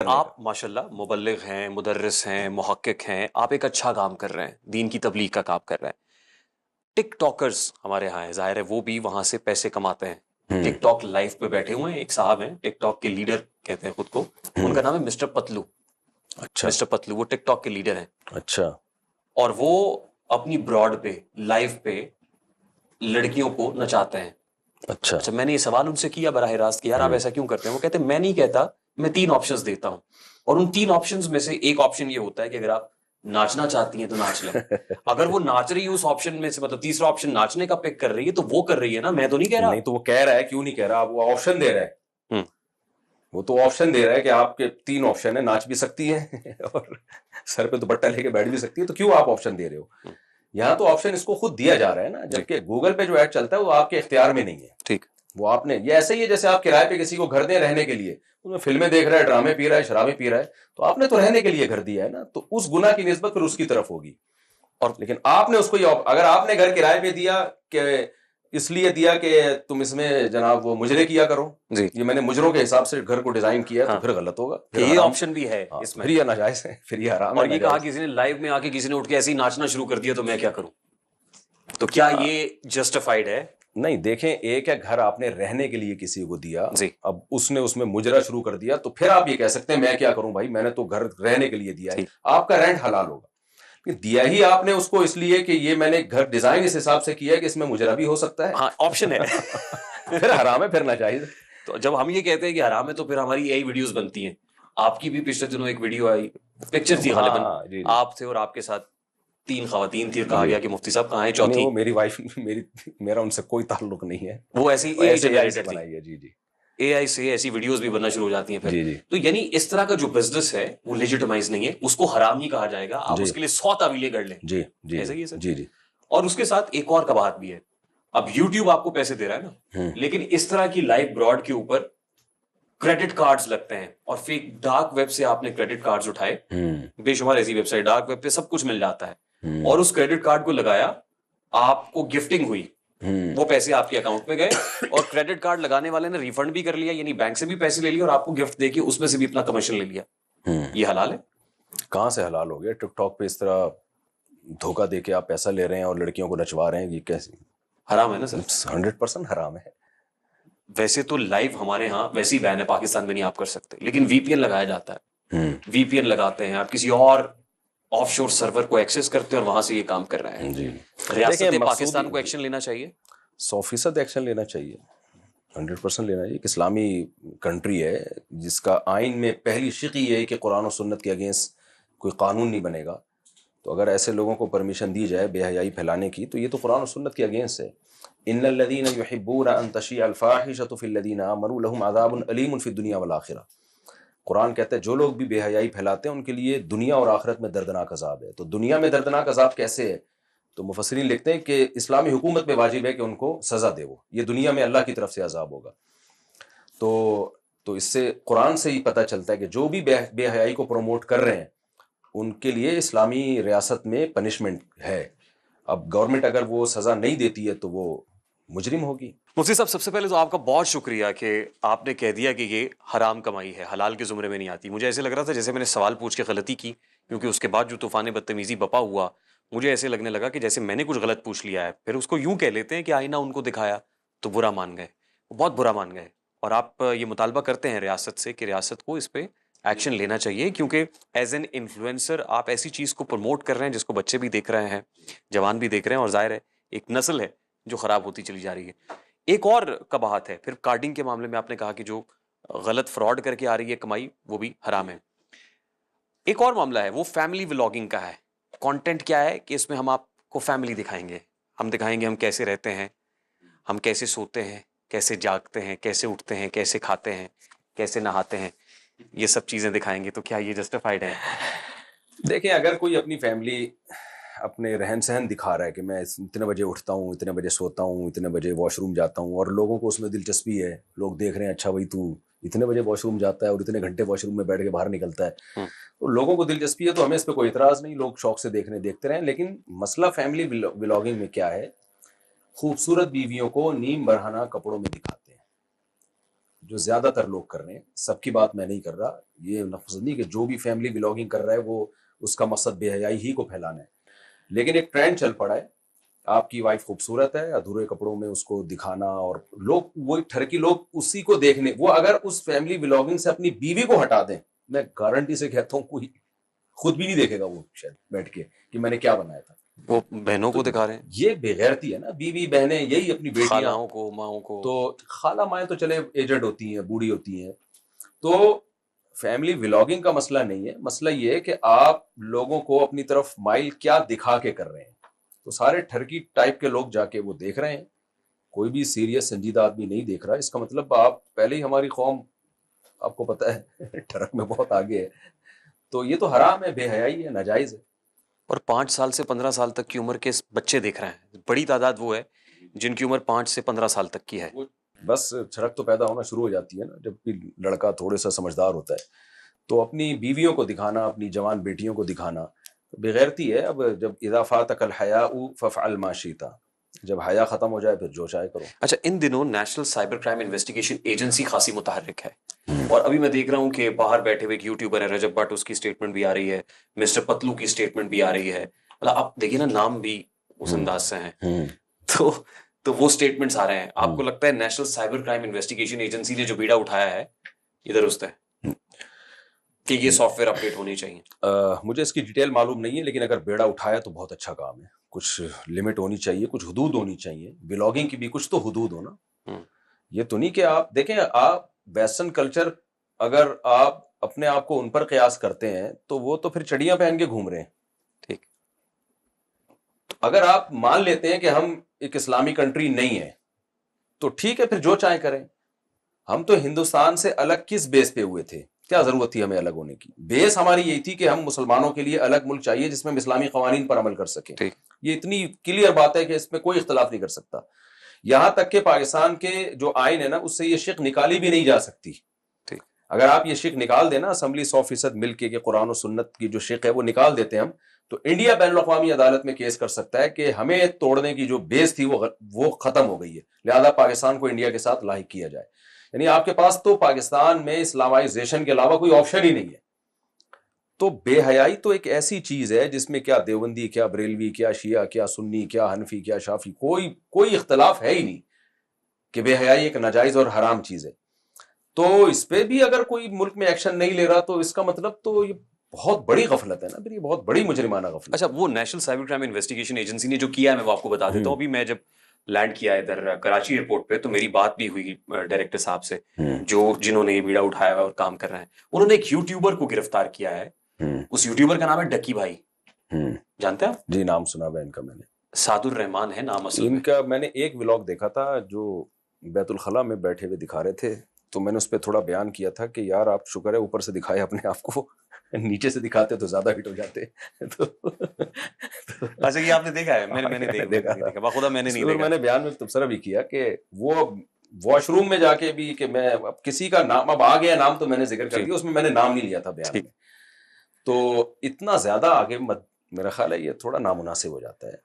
کرنے کا. آپ ماشاءاللہ مبلغ ہیں، مدرس ہیں، محقق ہیں، آپ ایک اچھا کام کر رہے ہیں، دین کی تبلیغ کا کام کر رہے ہیں. ٹک ٹاکرز ہمارے ہاں ہیں، ظاہر ہے وہ بھی وہاں سے پیسے کماتے ہیں. ٹک ٹاک لائف پہ بیٹھے ہوئے ہیں، ایک صاحب ہیں ٹک ٹاک کے لیڈر کہتے ہیں خود کو، ان کا نام ہے مسٹر پتلو. اچھا مسٹر پتلو وہ ٹک ٹاک کے لیڈر ہیں، اچھا اور وہ اپنی براڈ پہ لائیو پہ لڑکیوں کو نچاتے ہیں. اچھا اچھا میں نے یہ سوال ان سے کیا براہ راست کہ یار آپ ایسا کیوں کرتے ہیں؟ وہ کہتے ہیں میں نہیں کہتا، میں 3 آپشنز دیتا ہوں، اور ان 3 آپشنز میں سے ایک آپشن یہ ہوتا ہے کہ اگر آپ ناچنا چاہتی ہیں تو ناچ لیں. اگر وہ ناچ رہی ہے اس آپشن میں سے، مطلب تیسرا آپشن ناچنے کا پک کر رہی ہے، تو وہ کر رہی ہے نا، میں تو نہیں کہہ رہا. نہیں تو وہ کہہ رہا ہے، کیوں نہیں کہہ رہا؟ وہ آپشن دے رہا ہے. ہوں. وہ تو آپشن دے رہا ہے کہ آپ کے 3 آپشن ہیں، ناچ بھی سکتی ہیں اور سر پہ دوپٹہ لے کے بیٹھ بھی سکتی ہے، تو کیوں آپ آپشن دے رہے ہو؟ یہاں تو آپشن اس کو خود دیا جا رہا ہے نا، جبکہ گوگل پہ جو ایڈ چلتا ہے وہ آپ کے اختیار میں نہیں ہے. ٹھیک. وہ آپ نے، یہ ایسے ہی ہے جیسے آپ کرائے پہ کسی کو گھر دیں رہنے کے لیے، اس میں فلمیں دیکھ رہا ہے، ڈرامے پی رہا ہے، شرابیں پی رہا ہے، تو آپ نے تو رہنے کے لیے گھر دیا ہے نا، تو اس گناہ کی نسبت پھر اس کی طرف ہوگی. اور لیکن آپ نے اس کو اگر آپ نے گھر کرائے پہ دیا کہ اس لیے دیا کہ تم اس میں جناب وہ مجرے کیا کرو، جی یہ میں نے مجروں کے حساب سے گھر کو ڈیزائن کیا ہے، تو پھر غلط ہوگا، کہ پھر یہ حرام. آپشن بھی ہے ہاں، اس میں. پھر یہ ناجائز ہے، پھر یہ حرام ہے. اور یہ کہا کسی نے لائیو میں آ کے کسی نے اٹھ کے ایسے ہی ناچنا شروع کر دیا تو میں کیا کروں؟ تو کیا یہ جسٹیفائڈ ہے؟ نہیں، دیکھیں، ایک ہے گھر آپ نے رہنے کے لیے کسی کو دیا، جی اب اس نے اس میں مجرا شروع کر دیا، تو پھر آپ یہ کہہ سکتے ہیں میں کیا کروں بھائی، میں نے تو گھر رہنے کے لیے دیا ہے، آپ کا رینٹ حلال ہوگا. دیا ہی آپ نے اس کو اس لیے کہ یہ میں نے گھر ڈیزائن اس حساب سے کیا ہے کہ اس میں مجرا بھی ہو سکتا ہے، ہاں آپشن ہے. پھر حرام ہے، پھر ناجائز. تو جب ہم یہ کہتے ہیں کہ حرام ہے تو پھر ہماری یہی ویڈیوز بنتی ہیں. آپ کی بھی پچھلے دنوں ایک ویڈیو آئی، پکچر تھی غالباً، آپ تھے اور آپ کے ساتھ 3 خواتین تھی، کہا گیا کہ مفتی صاحب کہاں ہیں چوتھی؟ وہ میری وائف، میرا ان سے کوئی تعلق نہیں ہے، وہ ایسی اے آئی جنریٹڈ تھی. بنائی ہے. جی جی، اے آئی سے ایسی ویڈیوز بھی بننا شروع ہو جاتی ہیں پھر. جی جی تو یعنی اس طرح کا جو بزنس ہے وہ لیجیٹمائز نہیں ہے، اس کو حرام ہی کہا جائے گا. آپ اس کے لیے 100 تعویلیں کر لیں. جی جی ایسا ہی ہے سر. جی جی. اور اس کے ساتھ ایک اور قباحت بھی ہے. اب یوٹیوب آپ کو پیسے دے رہا ہے نا، لیکن اس طرح کی لائیو براڈ کے اوپر کریڈٹ کارڈز لگتے ہیں، اور فیک ڈارک ویب سے آپ نے کریڈٹ کارڈز اٹھائے، بے شمار ایسی ویب سائٹ ڈارک ویب پہ سب کچھ مل جاتا ہے، اور اس کریڈٹ کارڈ کو لگایا، آپ کو گفٹنگ ہوئی، وہ پیسے آپ کے اکاؤنٹ میں گئے، اور کریڈٹ کارڈ لگانے والے نے ریفنڈ بھی کر لیا، یعنی بینک سے بھی پیسے لے لیے اور آپ کو گفٹ دے کے اس میں سے بھی اپنا کمیشن لے لیا. یہ حلال ہے؟ کہاں سے حلال ہو گیا؟ ٹک ٹاک پہ اس طرح دھوکہ دے کے آپ پیسہ لے رہے ہیں اور لڑکیوں کو نچوا رہے ہیں، یہ کیسے؟ حرام ہے نا سر. 100% حرام ہے. ویسے تو لائیو ہمارے ہاں ویسی بین ہے، پاکستان میں نہیں آپ کر سکتے، لیکن وی پی این لگایا جاتا ہے. وی پی این لگاتے ہیں، آپ کسی اور آف شور سرور کو ایکسس کرتے ہیں اور وہاں سے یہ کام کر رہے ہیں. جی، ریاست پاکستان کو ایکشن لینا چاہیے، 100% ایکشن لینا چاہیے، 100% لینا چاہیے. ایک اسلامی کنٹری ہے جس کا آئین میں پہلی شق یہ ہے کہ قرآن و سنت کے اگینسٹ کوئی قانون نہیں بنے گا. تو اگر ایسے لوگوں کو پرمیشن دی جائے بے حیائی پھیلانے کی، تو یہ تو قرآن و سنت کے اگینسٹ ہے. ان الذین یحبون ان تشیع الفاحشۃ فی الذین آمنوا لہم عذاب علیم فی الدنیا والآخرہ. قرآن کہتا ہے جو لوگ بھی بے حیائی پھیلاتے ہیں ان کے لیے دنیا اور آخرت میں دردناک عذاب ہے. تو دنیا میں دردناک عذاب کیسے ہے؟ تو مفسرین لکھتے ہیں کہ اسلامی حکومت پہ واجب ہے کہ ان کو سزا دے، وہ یہ دنیا میں اللہ کی طرف سے عذاب ہوگا. تو اس سے قرآن سے ہی پتہ چلتا ہے کہ جو بھی بے حیائی کو پروموٹ کر رہے ہیں ان کے لیے اسلامی ریاست میں پنشمنٹ ہے. اب گورنمنٹ اگر وہ سزا نہیں دیتی ہے تو وہ مجرم ہوگی. مفتی صاحب سب سے پہلے تو آپ کا بہت شکریہ کہ آپ نے کہہ دیا کہ یہ حرام کمائی ہے، حلال کے زمرے میں نہیں آتی. مجھے ایسے لگ رہا تھا جیسے میں نے سوال پوچھ کے غلطی کی، کیونکہ اس کے بعد جو طوفان بدتمیزی بپا ہوا، مجھے ایسے لگنے لگا کہ جیسے میں نے کچھ غلط پوچھ لیا ہے. پھر اس کو یوں کہہ لیتے ہیں کہ آئینہ ان کو دکھایا تو برا مان گئے، وہ بہت برا مان گئے. اور آپ یہ مطالبہ کرتے ہیں ریاست سے کہ ریاست کو اس پہ ایکشن لینا چاہیے، کیونکہ ایز این انفلوئنسر آپ ایسی چیز کو پروموٹ کر رہے ہیں جس کو بچے بھی دیکھ رہے ہیں، جوان بھی دیکھ رہے ہیں، اور ظاہر ہے ایک نسل ہے جو خراب ہوتی چلی جا رہی ہے. ایک اور قباحت ہے پھر کارڈنگ کے معاملے میں، آپ نے کہا کہ جو غلط فراڈ کر کے آ رہی ہے کمائی وہ بھی حرام ہے. ایک اور معاملہ ہے وہ فیملی ولاگنگ کا ہے. کانٹینٹ کیا ہے کہ اس میں ہم آپ کو فیملی دکھائیں گے، ہم دکھائیں گے ہم کیسے رہتے ہیں، ہم کیسے سوتے ہیں، کیسے جاگتے ہیں، کیسے اٹھتے ہیں، کیسے کھاتے ہیں، کیسے نہاتے ہیں، یہ سب چیزیں دکھائیں گے. تو کیا یہ جسٹیفائڈ ہے؟ دیکھیں، اگر کوئی اپنی فیملی اپنے رہن سہن دکھا رہا ہے کہ میں اتنے بجے اٹھتا ہوں، اتنے بجے سوتا ہوں، اتنے بجے واش روم جاتا ہوں، اور لوگوں کو اس میں دلچسپی ہے، لوگ دیکھ رہے ہیں اچھا بھائی تو اتنے بجے واش روم جاتا ہے اور اتنے گھنٹے واش روم میں بیٹھ کے باہر نکلتا ہے، تو لوگوں کو دلچسپی ہے، تو ہمیں اس پہ کوئی اعتراض نہیں، لوگ شوق سے دیکھتے رہیں. لیکن مسئلہ فیملی ولاگنگ میں کیا ہے؟ خوبصورت بیویوں کو نیم برہنہ کپڑوں میں دکھاتے ہیں، جو زیادہ تر لوگ کر رہے ہیں, سب کی بات میں نہیں کر رہا, یہ نفس نہیں کہ جو بھی فیملی ولاگنگ کر رہا ہے وہ اس کا مقصد بے حیائی ہی کو پھیلانا ہے, لیکن ایک ٹرینڈ چل پڑا ہے, آپ کی وائف خوبصورت ہے, ادھورے کپڑوں میں اس کو دکھانا, اور لوگ وہی ٹھرکی لوگ اسی کو دیکھنے, وہ اگر اس فیملی ولاگنگ سے اپنی بیوی کو ہٹا دیں, میں گارنٹی سے کہتا ہوں کوئی خود بھی نہیں دیکھے گا وہ شاید بیٹھ کے کہ میں نے کیا بنایا تھا. وہ بہنوں کو دکھا رہے ہیں, یہ بے غیرتی ہے نا, بیوی بہنیں یہی اپنی بیٹیاں, خالاؤں کو, ماؤں کو. تو خالہ مائیں تو چلے ایجڈ ہوتی ہیں, بوڑھی ہوتی ہیں, تو فیملی ولاگنگ کا مسئلہ نہیں ہے, مسئلہ یہ ہے کہ آپ لوگوں کو اپنی طرف مائل کیا دکھا کے کر رہے ہیں. تو سارے ٹھرکی ٹائپ کے لوگ جا کے وہ دیکھ رہے ہیں, کوئی بھی سیریس سنجیدہ آدمی نہیں دیکھ رہا. اس کا مطلب آپ پہلے ہی, ہماری قوم آپ کو پتہ ہے ٹرک میں بہت آگے ہے, تو یہ تو حرام ہے, بے حیائی ہے, ناجائز ہے. اور 5 سال سے 15 سال تک کی عمر کے بچے دیکھ رہے ہیں, بڑی تعداد وہ ہے جن کی عمر 5 سے 15 سال تک کی ہے. بس چھڑک تو پیدا ہونا شروع ہو جاتی ہے نا جب بھی لڑکا تھوڑے سا سمجھدار ہوتا ہے, تو اپنی بیویوں کو دکھانا, اپنی جوان بیٹیوں کو دکھانا بغیرتی ہے. اب جب اذا فاتک الحیاء فافعل ما شئت, جب حیا ختم ہو جائے پھر جو چاہے کرو. اچھا, ان دنوں national cyber crime investigation agency خاصی متحرک ہے, اور ابھی میں دیکھ رہا ہوں کہ باہر بیٹھے ہوئے ایک یوٹیوبر ہے رجب بٹ, اس کی اسٹیٹمنٹ بھی آ رہی ہے, مسٹر پتلو کی اسٹیٹمنٹ بھی آ رہی ہے. مطلب آپ دیکھیے نا, نام بھی اس انداز سے ہیں, تو وہ اسٹیٹمنٹس آ رہے ہیں. آپ کو لگتا ہے national cyber crime investigation agency نے جو بیڑا اٹھایا ہے یہ درست ہے کہ یہ سافٹ ویئر اپڈیٹ ہونی چاہیے؟ مجھے اس کی ڈیٹیل معلوم نہیں ہے, لیکن اگر بیڑا اٹھایا تو بہت اچھا کام ہے. کچھ لمٹ ہونی چاہیے, کچھ حدود ہونی چاہیے, بلاگنگ کی بھی کچھ تو حدود ہو نا. یہ تو نہیں کہ آپ دیکھیں, آپ ویسٹرن کلچر اگر آپ اپنے آپ کو ان پر قیاس کرتے ہیں تو وہ تو پھر چڑیاں پہن کے گھوم رہے ہیں. ٹھیک, اگر آپ مان لیتے ہیں کہ ہم ایک اسلامی کنٹری نہیں ہے تو ٹھیک ہے, پھر جو چاہیں کریں. ہم تو ہندوستان سے الگ کس بیس پہ ہوئے تھے, کیا ضرورت تھی ہمیں الگ ہونے کی؟ بیس ہماری یہی تھی کہ ہم مسلمانوں کے لیے الگ ملک چاہیے جس میں ہم اسلامی قوانین پر عمل کر سکیں. یہ اتنی کلیئر بات ہے کہ اس میں کوئی اختلاف نہیں کر سکتا. یہاں تک کہ پاکستان کے جو آئین ہے نا, اس سے یہ شق نکالی بھی نہیں جا سکتی. اگر آپ یہ شق نکال دینا اسمبلی 100% مل کے کہ قرآن و سنت کی جو شق ہے وہ نکال دیتے ہم, تو انڈیا بین الاقوامی عدالت میں کیس کر سکتا ہے کہ ہمیں توڑنے کی جو بیس تھی وہ ختم ہو گئی ہے, لہذا پاکستان کو انڈیا کے ساتھ لاحق کیا جائے. یعنی آپ کے پاس تو پاکستان میں اسلامائزیشن کے علاوہ کوئی آپشن ہی نہیں ہے. تو بے حیائی تو ایک ایسی چیز ہے جس میں کیا دیوبندی, کیا بریلوی, کیا شیعہ, کیا سنی, کیا حنفی, کیا شافی, کوئی اختلاف ہے ہی نہیں کہ بے حیائی ایک ناجائز اور حرام چیز ہے. تو اس پہ بھی اگر کوئی ملک میں ایکشن نہیں لے رہا تو اس کا مطلب تو یہ بہت بڑی غفلت ہے نا, پھر یہ بہت بڑی مجرمانہ غفلت. اچھا, وہ national cyber crime investigation agency نے جو کیا ہے میں آپ کو بتا دیتا ہوں. ابھی میں جب لینڈ کیا ادھر کراچی ایئرپورٹ پہ تو میری بات بھی ہوئی ڈائریکٹر صاحب سے جنہوں نے یہ بیڑا اٹھایا ہوا اور کام کر رہے ہیں. انہوں نے ایک یوٹیوبر کو گرفتار کیا ہے. اس یوٹیوبر کا نام ہے ڈکی بھائی, جانتے ہیں آپ؟ جی, نام سنا ہے ان کا, میں نے سعد الرحمان ہے نام اصل ان کا. میں نے ایک ولاگ دیکھا تھا جو بیت الخلاء میں بیٹھے ہوئے دکھا رہے تھے, تو میں نے اس پہ تھوڑا بیان کیا تھا کہ یار آپ شکر ہے اوپر سے دکھائے اپنے آپ کو, نیچے سے دکھاتے تو زیادہ ہٹ ہو جاتے. اچھا, یہ آپ نے دیکھا ہے؟ میں نے دیکھا بخدا میں نے نہیں دیکھا. میں نے بیان میں تبصرہ بھی کیا کہ وہ واش روم میں جا کے بھی کہ میں اب کسی کا نام, اب آ گیا نام تو میں نے ذکر کر دیا, اس میں میں نے نام نہیں لیا تھا بیان میں. تو اتنا زیادہ آگے میرا خیال ہے یہ تھوڑا نامناسب ہو جاتا ہے.